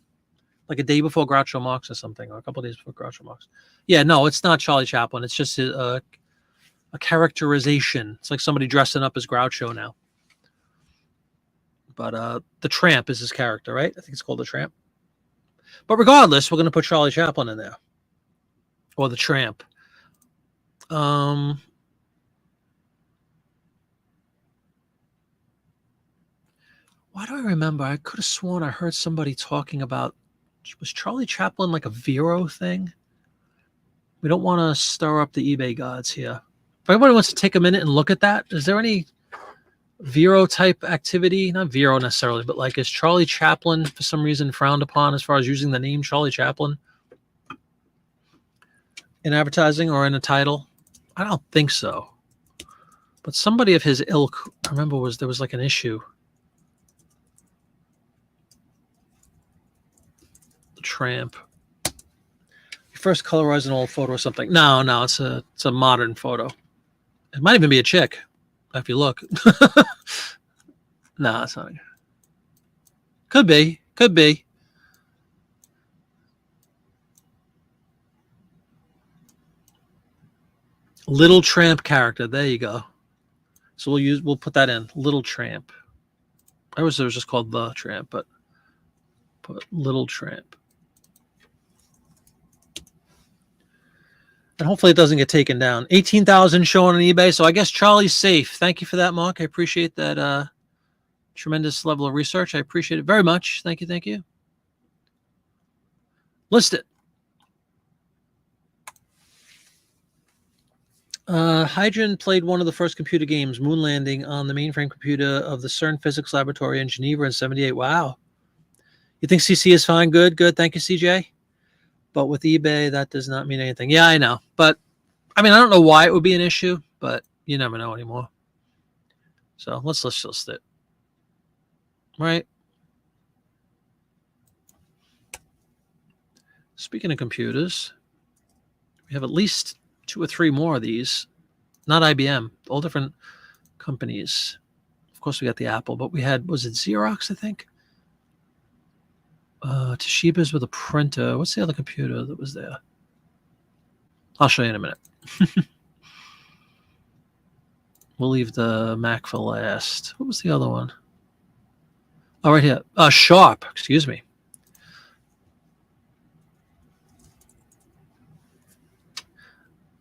Like a day before Groucho Marx or something, or a couple of days before Groucho Marx. Yeah, no, it's not Charlie Chaplin. It's just a characterization. It's like somebody dressing up as Groucho now. But the Tramp is his character, right? I think it's called the Tramp. But regardless, we're going to put Charlie Chaplin in there. Or the Tramp. Why do I remember? I could have sworn I heard somebody talking about, was Charlie Chaplin like a Vero thing? We don't want to stir up the eBay gods here. If anybody wants to take a minute and look at that, is there any Vero type activity? Not Vero necessarily, but like, is Charlie Chaplin for some reason frowned upon as far as using the name Charlie Chaplin in advertising or in a title? I don't think so. But somebody of his ilk, I remember, there was like an issue. The Tramp. You first colorized an old photo or something. No, it's a modern photo. It might even be a chick if you look. No, it's not. Could be. Little Tramp character. There you go. So we'll put that in. Little Tramp. I wish it was just called The Tramp, but put Little Tramp. And hopefully it doesn't get taken down. 18,000 showing on eBay. So I guess Charlie's safe. Thank you for that, Mark. I appreciate that tremendous level of research. I appreciate it very much. Thank you. List it. Hydron played one of the first computer games, Moon Landing, on the mainframe computer of the CERN Physics Laboratory in Geneva in 78. Wow. You think CC is fine? Good. Thank you, CJ. But with eBay, that does not mean anything. Yeah, I know. But, I mean, I don't know why it would be an issue, but you never know anymore. So let's list it. Right? Speaking of computers, we have at least 2 or 3 more of these. Not IBM, all different companies. Of course, we got the Apple, but we had, was it Xerox, I think? Toshiba's with a printer. What's the other computer that was there? I'll show you in a minute. We'll leave the Mac for last. What was the other one? Oh, right here. Sharp, excuse me.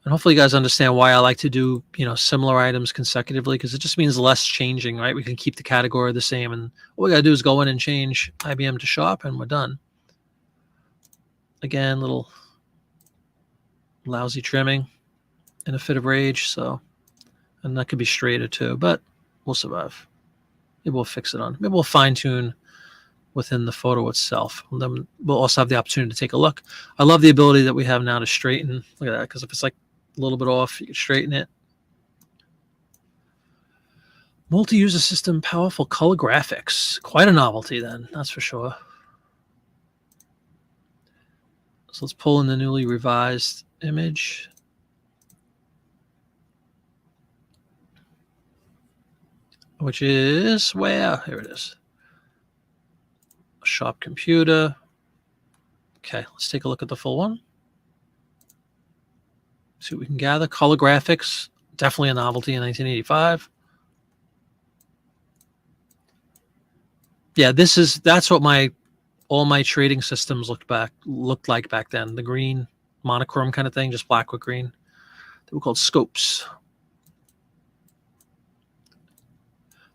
And hopefully you guys understand why I like to do, similar items consecutively, because it just means less changing, right? We can keep the category the same, and all we got to do is go in and change IBM to Sharp, and we're done. Again, little lousy trimming in a fit of rage, and that could be straighter too, but we'll survive. Maybe we'll fix it on. Maybe we'll fine-tune within the photo itself. And then we'll also have the opportunity to take a look. I love the ability that we have now to straighten. Look at that, because if it's like a little bit off, you can straighten it. Multi-user system, powerful color graphics. Quite a novelty then, that's for sure. So let's pull in the newly revised image. Which is where? Here it is. A Sharp computer. Okay, let's take a look at the full one. See what we can gather. Color graphics, definitely a novelty in 1985. Yeah, that's what all my trading systems looked like back then. The green monochrome kind of thing, just black with green. They were called scopes.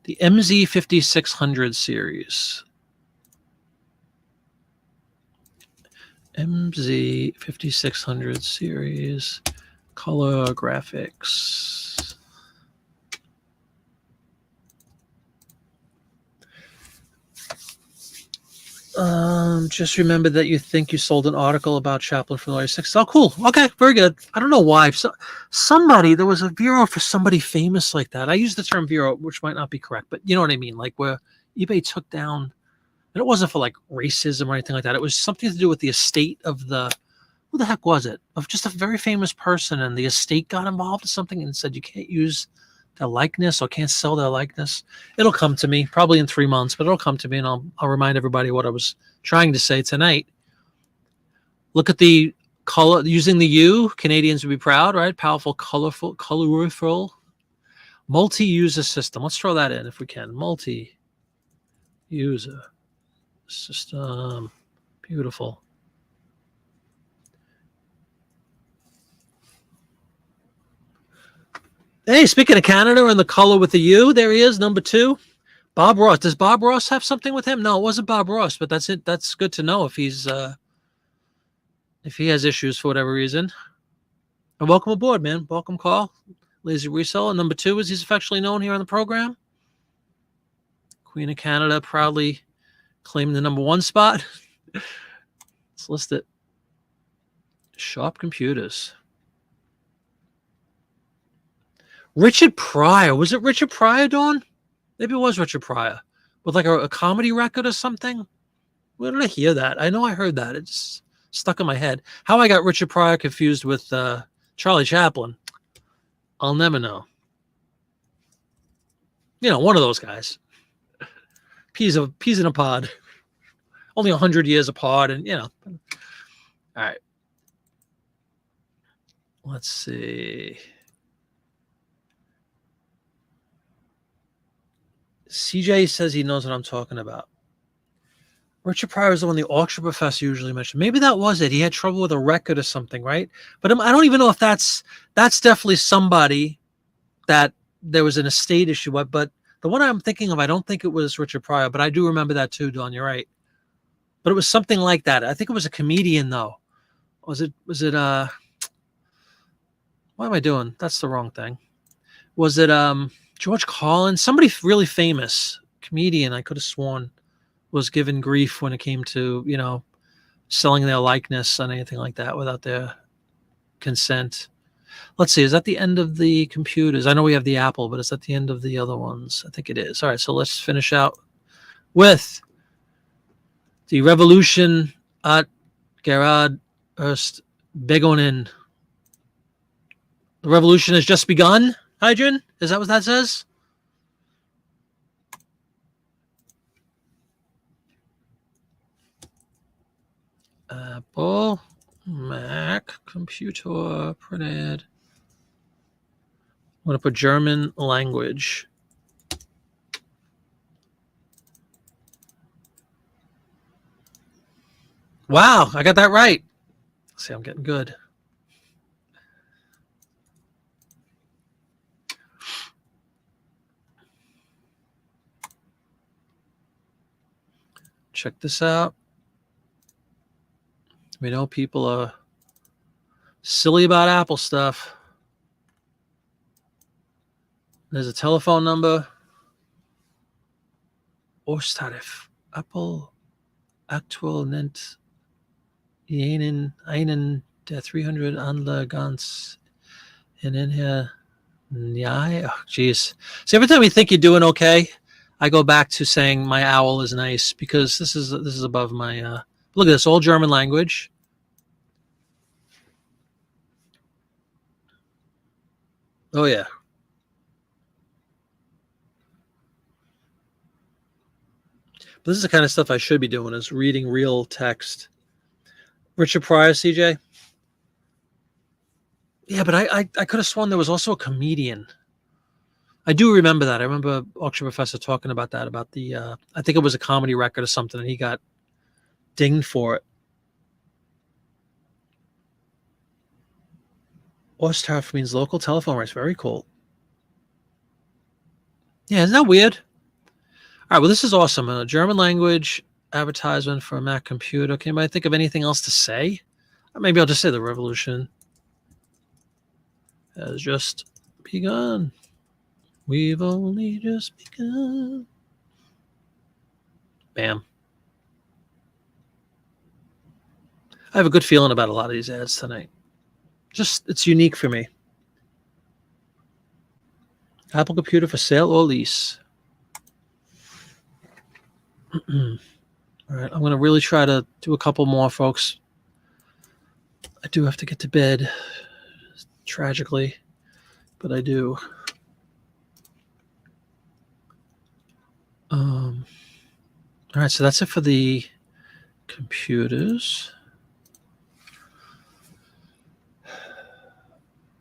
The MZ5600 series. MZ5600 series. Color graphics. Just remember that you think you sold an article about Chaplin for Lawyer 6. Oh, cool. Okay, very good. I don't know why. Somebody, there was a bureau for somebody famous like that. I use the term bureau, which might not be correct, but you know what I mean? Like where eBay took down, and it wasn't for like racism or anything like that. It was something to do with the estate of who the heck was it? Of just a very famous person, and the estate got involved in something and said you can't use their likeness or can't sell their likeness. It'll come to me probably in 3 months, but it'll come to me, and I'll remind everybody what I was trying to say tonight. Look at the color using the U. Canadians would be proud, right? Powerful, colorful, multi-user system. Let's throw that in if we can. Multi-user system. Beautiful. Hey, speaking of Canada and the color with the U, there he is, number 2. Bob Ross. Does Bob Ross have something with him? No, it wasn't Bob Ross, but that's it. That's good to know if he has issues for whatever reason. And welcome aboard, man. Welcome, Carl. Lazy Reseller. Number 2, as he's affectionately known here on the program. Queen of Canada proudly claiming the number 1 spot. Let's list it. Sharp Computers. Richard Pryor. Was it Richard Pryor, Dawn? Maybe it was Richard Pryor. With like a comedy record or something? Where did I hear that? I know I heard that. It's stuck in my head. How I got Richard Pryor confused with Charlie Chaplin, I'll never know. You know, one of those guys. Peas in a pod. Only 100 years apart, and you know. All right. Let's see. CJ says he knows what I'm talking about. Richard Pryor is the one the auction professor usually mentioned. Maybe that was it. He had trouble with a record or something, right? But I don't even know if that's definitely somebody that there was an estate issue with. But the one I'm thinking of, I don't think it was Richard Pryor, but I do remember that too, Dawn. You're right. But it was something like that. I think it was a comedian, though. Was it what am I doing? That's the wrong thing. Was it George Carlin? Somebody really famous comedian, I could have sworn, was given grief when it came to, you know, selling their likeness on anything like that without their consent. Let's see, is that the end of the computers? I know we have the Apple, but is that the end of the other ones? I think it is. All right, so let's finish out with the Revolution at Gerard Erst Begonnen. The revolution has just begun, Hydrogen? Is that what that says? Apple, Mac, computer, printed. I'm going to put German language. Wow, I got that right. See, I'm getting good. Check this out. We know people are silly about Apple stuff. There's a telephone number. Osttarif. Apple aktuell nennt einen der 300 Anler ganz hinher. Yeah. Oh, geez. See, every time you think you're doing okay, I go back to saying my owl is nice because this is above my. Look at this, all German language. Oh yeah. But this is the kind of stuff I should be doing, is reading real text. Richard Pryor, CJ. Yeah, but I could have sworn there was also a comedian. I do remember that. I remember Auction Professor talking about that, about the, I think it was a comedy record or something, and he got dinged for it. Osttarif means local telephone rates. Very cool. Yeah, isn't that weird? All right, well, this is awesome. A German language advertisement for a Mac computer. Can anybody think of anything else to say? Or maybe I'll just say the revolution has just begun. We've only just begun. Bam. I have a good feeling about a lot of these ads tonight. Just, it's unique for me. Apple computer for sale or lease. All right, I'm going to really try to do a couple more, folks. I do have to get to bed, tragically, but I do. All right, so that's it for the computers.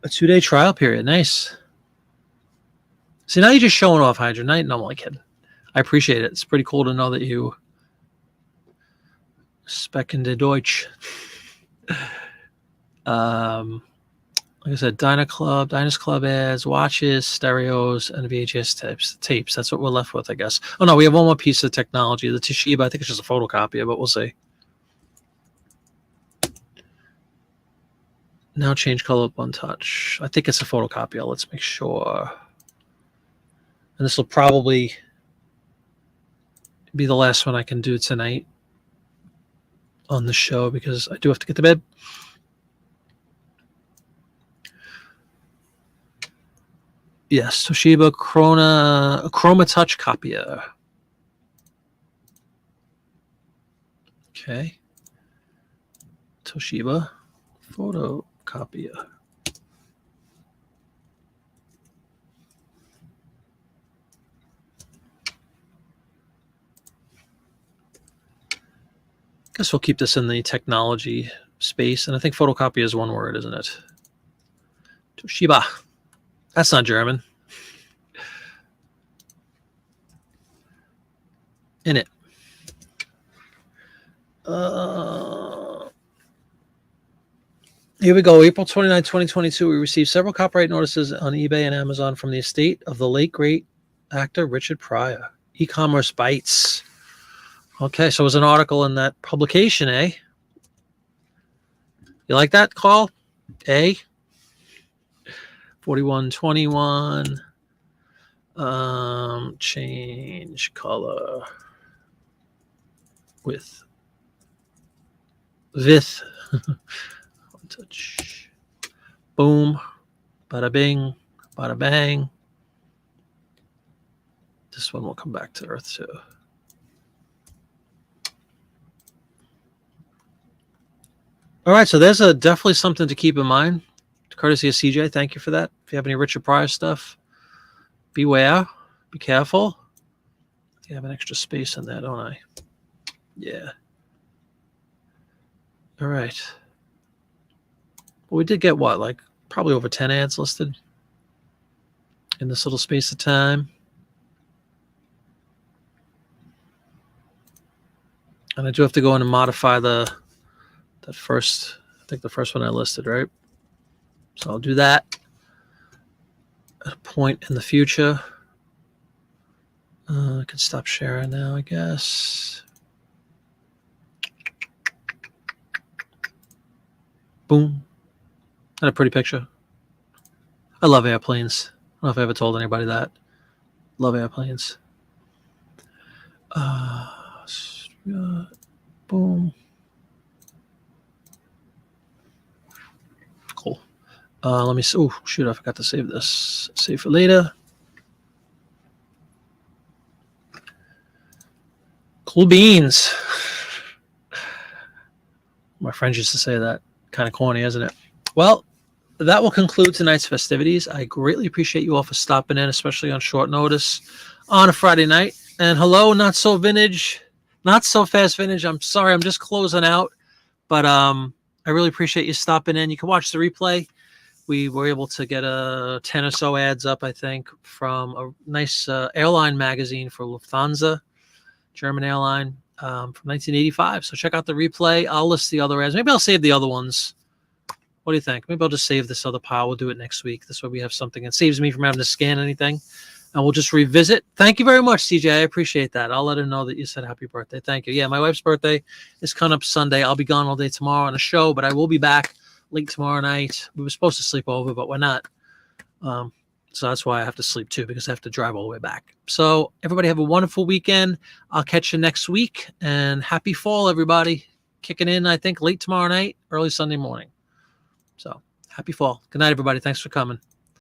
A 2-day trial period. Nice. See, now you're just showing off, Hydra. No, I'm only kidding. I appreciate it. It's pretty cool to know that you specken de Deutsch. Like I said, Diners Club ads, watches, stereos, and VHS tapes. That's what we're left with, I guess. Oh, no, we have one more piece of technology. The Toshiba, I think it's just a photocopier, but we'll see. Now change color up one touch. I think it's a photocopier. Let's make sure. And this will probably be the last one I can do tonight on the show because I do have to get to bed. Yes, Toshiba Chroma Touch copier. Okay. Toshiba photocopier. Guess we'll keep this in the technology space, and I think photocopier is one word, isn't it? Toshiba. That's not German. In it. Here we go. April 29, 2022. We received several copyright notices on eBay and Amazon from the estate of the late great actor Richard Pryor. E-commerce bites. Okay, so it was an article in that publication, eh? You like that call? Eh? 4121. Change color with Vith. One touch. Boom. Bada bing. Bada bang. This one will come back to Earth too. All right, so there's definitely something to keep in mind. Courtesy of CJ, thank you for that. If you have any Richard Pryor stuff, beware, be careful. I have an extra space in there, don't I? Yeah. All right. Well, we did get what, like probably over 10 ads listed in this little space of time. And I do have to go in and modify that first, I think the first one I listed, right? So I'll do that at a point in the future. I can stop sharing now, I guess. Boom. And a pretty picture. I love airplanes. I don't know if I ever told anybody that. Love airplanes. Boom. Cool. Let me see. Oh, shoot, I forgot to save this. Save for later. Cool beans. My friends used to say that. Kind of corny, isn't it? Well, that will conclude tonight's festivities. I greatly appreciate you all for stopping in, especially on short notice on a Friday night. And hello, not so vintage, not so fast vintage. I'm sorry, I'm just closing out. But I really appreciate you stopping in. You can watch the replay. We were able to get 10 or so ads up, I think, from a nice airline magazine for Lufthansa, German airline, from 1985. So check out the replay. I'll list the other ads. Maybe I'll save the other ones. What do you think? Maybe I'll just save this other pile. We'll do it next week. This way we have something. It saves me from having to scan anything. And we'll just revisit. Thank you very much, CJ. I appreciate that. I'll let her know that you said happy birthday. Thank you. Yeah, my wife's birthday is coming up Sunday. I'll be gone all day tomorrow on a show, but I will be back late tomorrow night. We were supposed to sleep over, but we're not. So that's why I have to sleep too, because I have to drive all the way back. So everybody have a wonderful weekend. I'll catch you next week, and happy fall, everybody. kicking in, I think, late tomorrow night, early Sunday morning. So happy fall. Good night, everybody. Thanks for coming.